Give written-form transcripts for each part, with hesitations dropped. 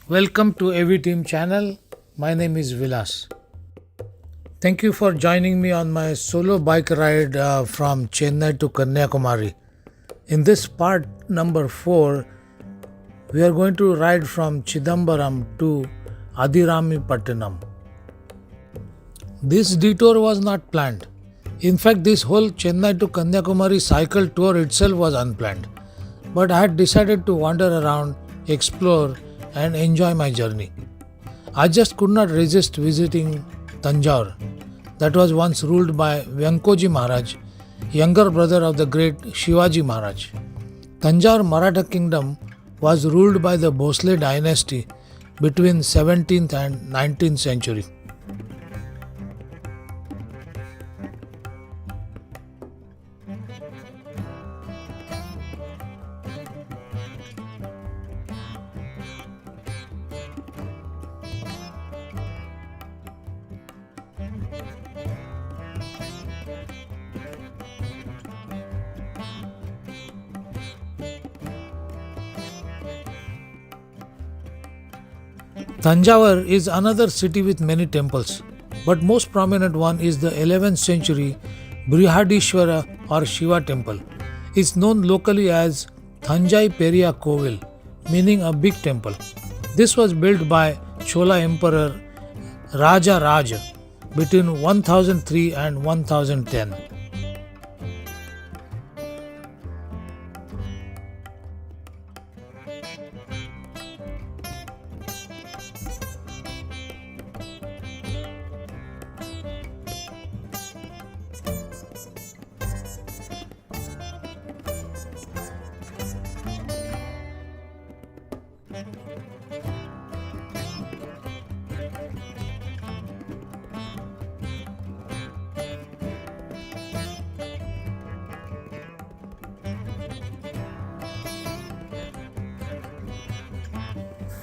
Welcome to AV Team channel. My name is Vilas. Thank you for joining me on my solo bike ride from Chennai to Kanyakumari. In this part number 4, we are going to ride from Chidambaram to Adirampattinam. This detour was not planned. In fact, this whole Chennai to Kanyakumari cycle tour itself was unplanned. But I had decided to wander around, explore, and enjoy my journey. I just could not resist visiting Tanjar, that was once ruled by Venkoji Maharaj, younger brother of the great Shivaji Maharaj. Tanjar Maratha kingdom was ruled by the Bhosle dynasty between 17th and 19th century. Tanjavur is another city with many temples, but most prominent one is the 11th century Brihadishwara or Shiva temple. It's known locally as Thanjai Periya Kovil, meaning a big temple. This was built by Chola Emperor Raja Raja between 1003 and 1010.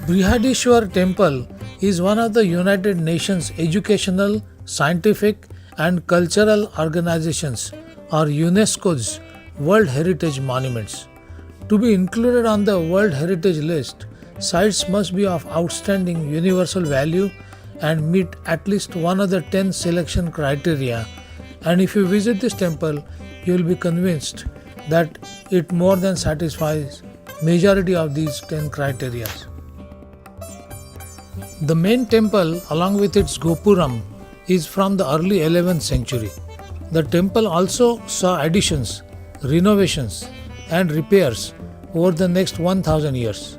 Brihadishwar Temple is one of the United Nations educational, scientific and cultural organizations or UNESCO's World Heritage Monuments. To be included on the World Heritage list, sites must be of outstanding universal value and meet at least one of the 10 selection criteria, and if you visit this temple, you will be convinced that it more than satisfies majority of these 10 criteria. The main temple, along with its Gopuram, is from the early 11th century. The temple also saw additions, renovations, and repairs over the next 1000 years.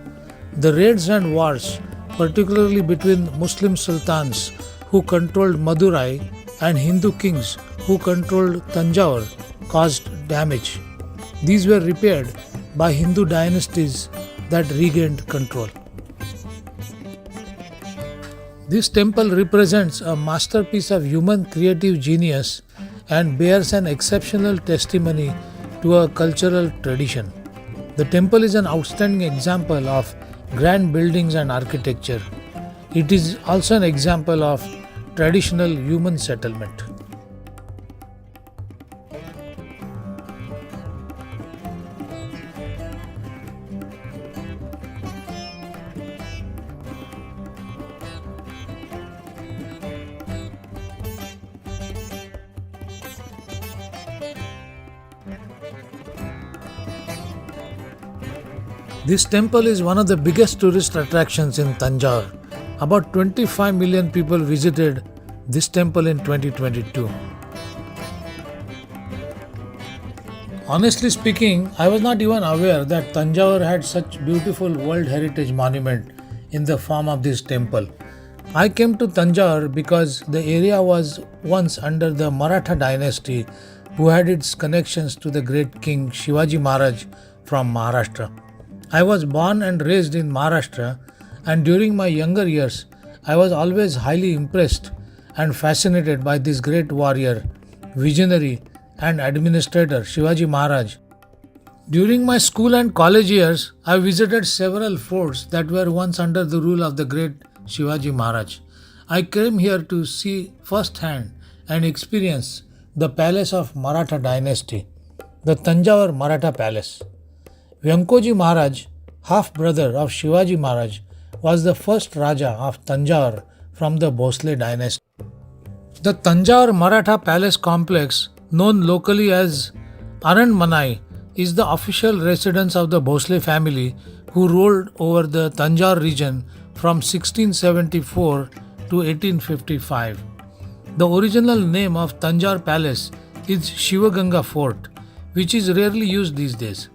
The raids and wars, particularly between Muslim sultans who controlled Madurai and Hindu kings who controlled Tanjore, caused damage. These were repaired by Hindu dynasties that regained control. This temple represents a masterpiece of human creative genius and bears an exceptional testimony to a cultural tradition. The temple is an outstanding example of grand buildings and architecture. It is also an example of traditional human settlement. This temple is one of the biggest tourist attractions in Tanjore. About 25 million people visited this temple in 2022. Honestly speaking, I was not even aware that Tanjore had such beautiful World Heritage Monument in the form of this temple. I came to Tanjore because the area was once under the Maratha dynasty who had its connections to the great king Shivaji Maharaj from Maharashtra. I was born and raised in Maharashtra, and during my younger years, I was always highly impressed and fascinated by this great warrior, visionary, and administrator Shivaji Maharaj. During my school and college years, I visited several forts that were once under the rule of the great Shivaji Maharaj. I came here to see firsthand and experience the palace of Maratha dynasty, the Tanjore Maratha Palace. Venkoji Maharaj, half brother of Shivaji Maharaj, was the first Raja of Tanjar from the Bhosle dynasty. The Tanjar Maratha Palace complex, known locally as Aranmanai, is the official residence of the Bhosle family who ruled over the Tanjar region from 1674 to 1855. The original name of Tanjar Palace is Shivaganga Fort, which is rarely used these days.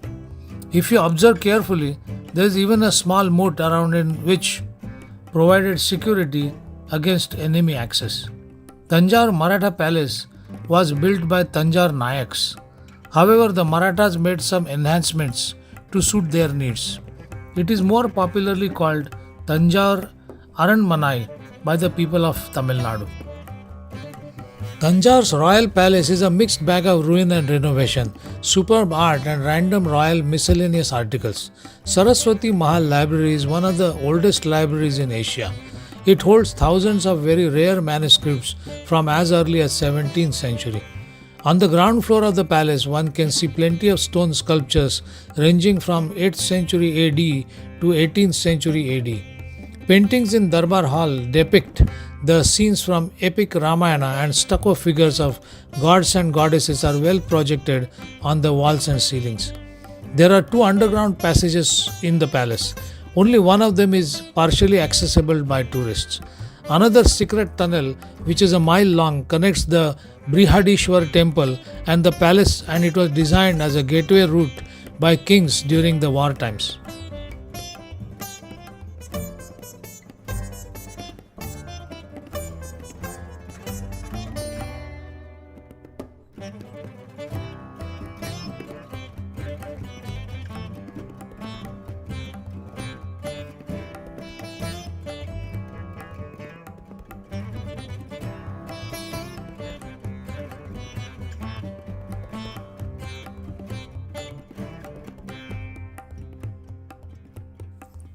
If you observe carefully, there is even a small moat around it which provided security against enemy access. Tanjar Maratha Palace was built by Tanjar Nayaks. However, the Marathas made some enhancements to suit their needs. It is more popularly called Tanjar Aranmanai by the people of Tamil Nadu. Tanjar's royal palace is a mixed bag of ruin and renovation, superb art, and random royal miscellaneous articles. Saraswati Mahal Library is one of the oldest libraries in Asia. It holds thousands of very rare manuscripts from as early as 17th century. On the ground floor of the palace, one can see plenty of stone sculptures ranging from 8th century AD to 18th century AD. Paintings in Darbar Hall depict the scenes from epic Ramayana, and stucco figures of gods and goddesses are well projected on the walls and ceilings. There are two underground passages in the palace. Only one of them is partially accessible by tourists. Another secret tunnel, which is a mile long, connects the Brihadishwar temple and the palace, and it was designed as a gateway route by kings during the war times.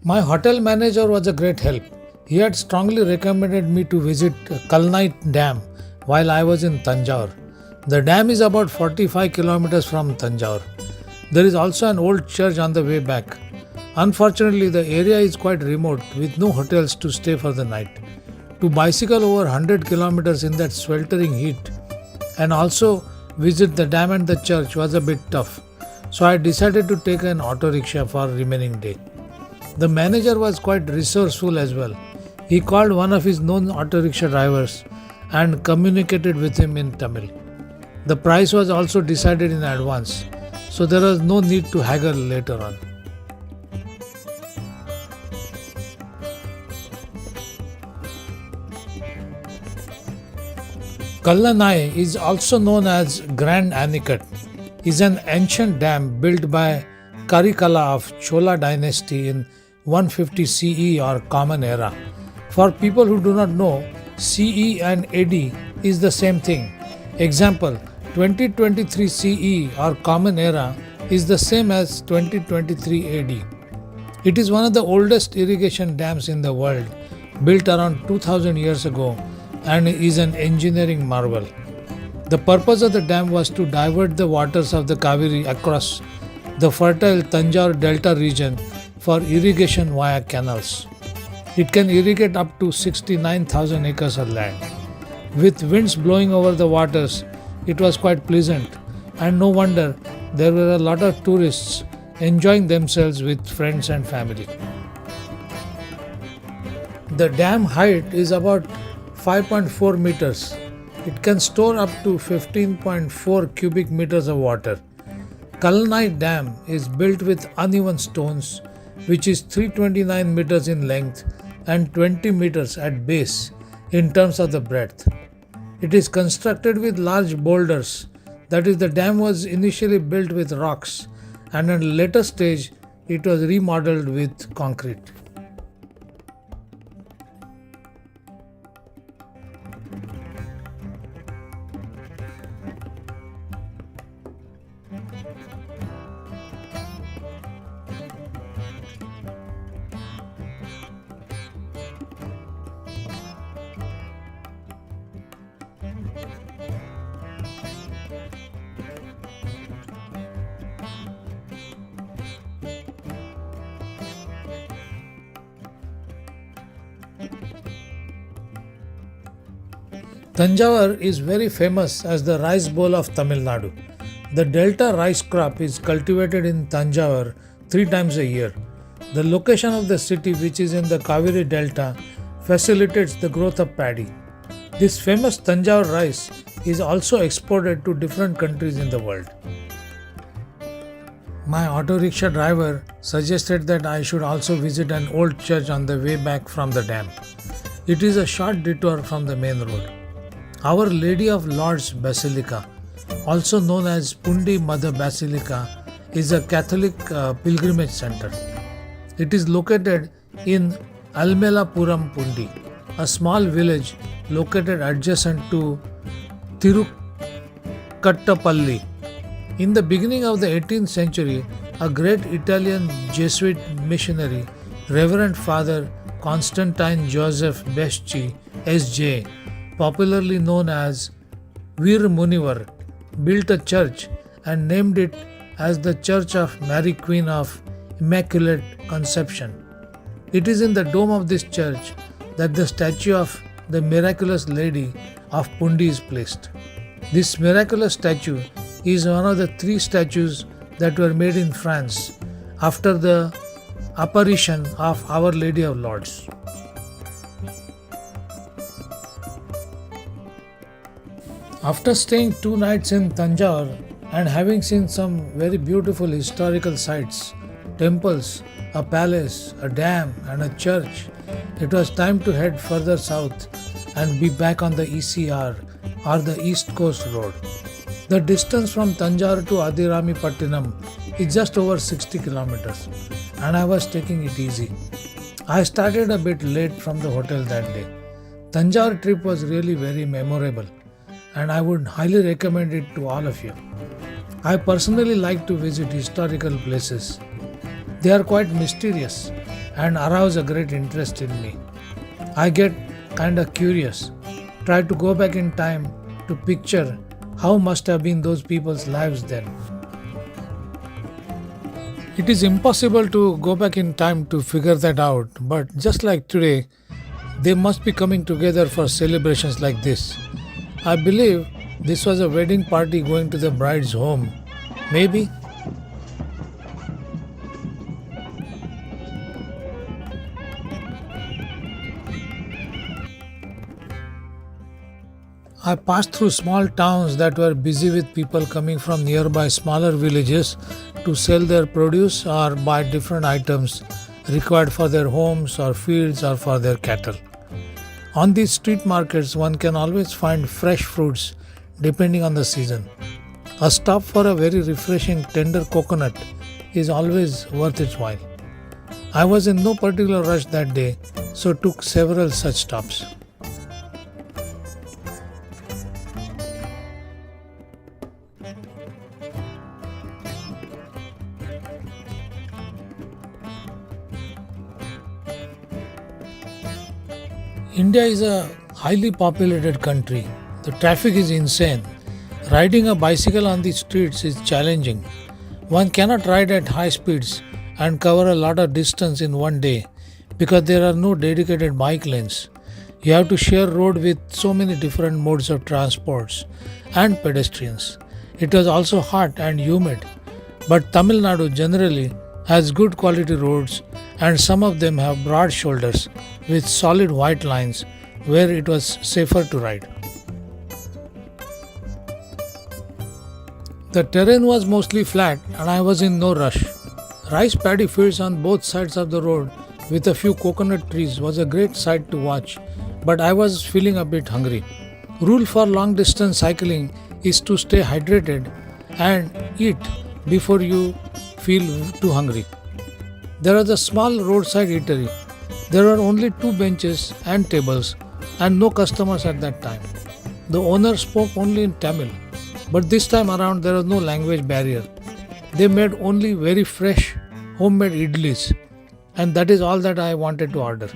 My hotel manager was a great help. He had strongly recommended me to visit Kalani Dam while I was in Tanjore. The dam is about 45 kilometers from Tanjore. There is also an old church on the way back. Unfortunately, the area is quite remote with no hotels to stay for the night. To bicycle over 100 kilometers in that sweltering heat and also visit the dam and the church was a bit tough. So I decided to take an auto rickshaw for remaining day. The manager was quite resourceful as well. He called one of his known auto rickshaw drivers and communicated with him in Tamil. The price was also decided in advance, so there was no need to haggle later on. Kallanai is also known as Grand Anicut, is an ancient dam built by Karikala of Chola dynasty in 150 CE or Common Era. For people who do not know, CE and AD is the same thing. Example, 2023 CE or Common Era is the same as 2023 AD. It is one of the oldest irrigation dams in the world, built around 2000 years ago, and is an engineering marvel. The purpose of the dam was to divert the waters of the Kaveri across the fertile Tanjar Delta region for irrigation via canals. It can irrigate up to 69,000 acres of land. With winds blowing over the waters, it was quite pleasant, and no wonder there were a lot of tourists enjoying themselves with friends and family. The dam height is about 5.4 meters. It can store up to 15.4 cubic meters of water. Kalani Dam is built with uneven stones, which is 329 meters in length and 20 meters at base in terms of the breadth. It is constructed with large boulders, that is, the dam was initially built with rocks and at a later stage it was remodeled with concrete. Tanjavur is very famous as the rice bowl of Tamil Nadu. The delta rice crop is cultivated in Tanjavur 3 times a year. The location of the city, which is in the Kaveri Delta, facilitates the growth of paddy. This famous Tanjavur rice is also exported to different countries in the world. My auto rickshaw driver suggested that I should also visit an old church on the way back from the dam. It is a short detour from the main road. Our Lady of Lourdes Basilica, also known as Pundi Mother Basilica, is a Catholic pilgrimage center. It is located in Almelapuram Pundi, a small village located adjacent to Tirukattapalli. In the beginning of the 18th century, a great Italian Jesuit missionary, Reverend Father Constantine Joseph Beschi, S.J., popularly known as Veer Munivar, built a church and named it as the Church of Mary Queen of Immaculate Conception. It is in the dome of this church that the statue of the miraculous Lady of Pundi is placed. This miraculous statue is one of the 3 statues that were made in France after the apparition of Our Lady of Lourdes. After staying 2 nights in Tanjore and having seen some very beautiful historical sites, temples, a palace, a dam, and a church, it was time to head further south and be back on the ECR or the East Coast Road. The distance from Tanjar to Adirampattinam is just over 60 kilometers, and I was taking it easy. I started a bit late from the hotel that day. Tanjar trip was really very memorable, and I would highly recommend it to all of you. I personally like to visit historical places. They are quite mysterious and arouse a great interest in me. I get kinda curious, try to go back in time to picture how must have been those people's lives then. It is impossible to go back in time to figure that out, but just like today, they must be coming together for celebrations like this. I believe this was a wedding party going to the bride's home. Maybe. I passed through small towns that were busy with people coming from nearby smaller villages to sell their produce or buy different items required for their homes or fields or for their cattle. On these street markets, one can always find fresh fruits depending on the season. A stop for a very refreshing tender coconut is always worth its while. I was in no particular rush that day, so took several such stops. India is a highly populated country. The traffic is insane. Riding a bicycle on the streets is challenging. One cannot ride at high speeds and cover a lot of distance in one day because there are no dedicated bike lanes. You have to share road with so many different modes of transports and pedestrians. It was also hot and humid, but Tamil Nadu generally has good quality roads and some of them have broad shoulders with solid white lines where it was safer to ride. The terrain was mostly flat and I was in no rush. Rice paddy fields on both sides of the road with a few coconut trees was a great sight to watch, but I was feeling a bit hungry. Rule for long distance cycling is to stay hydrated and eat before you feel too hungry. There was a small roadside eatery. There were only 2 benches and tables and no customers at that time. The owner spoke only in Tamil, but this time around there was no language barrier. They made only very fresh homemade idlis, and that is all that I wanted to order.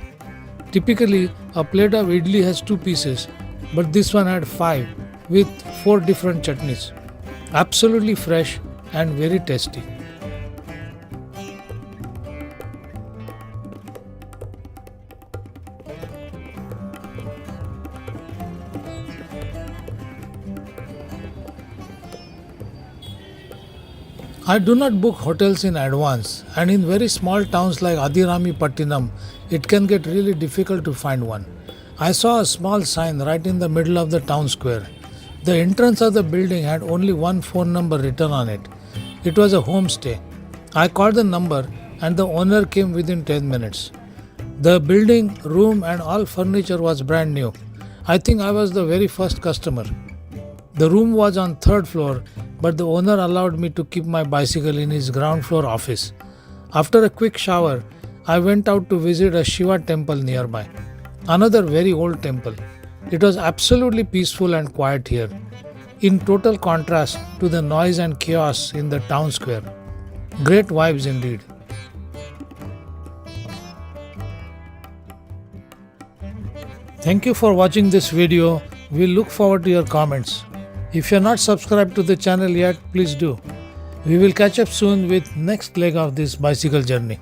Typically, a plate of idli has 2 pieces, but this one had 5 with 4 different chutneys. Absolutely fresh and very tasty. I do not book hotels in advance, and in very small towns like Adirampattinam, it can get really difficult to find one. I saw a small sign right in the middle of the town square. The entrance of the building had only one phone number written on it. It was a homestay. I called the number and the owner came within 10 minutes. The building, room, and all furniture was brand new. I think I was the very first customer. The room was on third floor, but the owner allowed me to keep my bicycle in his ground floor office. After a quick shower, I went out to visit a Shiva temple nearby. Another very old temple. It was absolutely peaceful and quiet here, in total contrast to the noise and chaos in the town square. Great vibes indeed. Thank you for watching this video. We look forward to your comments. If you are not subscribed to the channel yet, please do. We will catch up soon with next leg of this bicycle journey.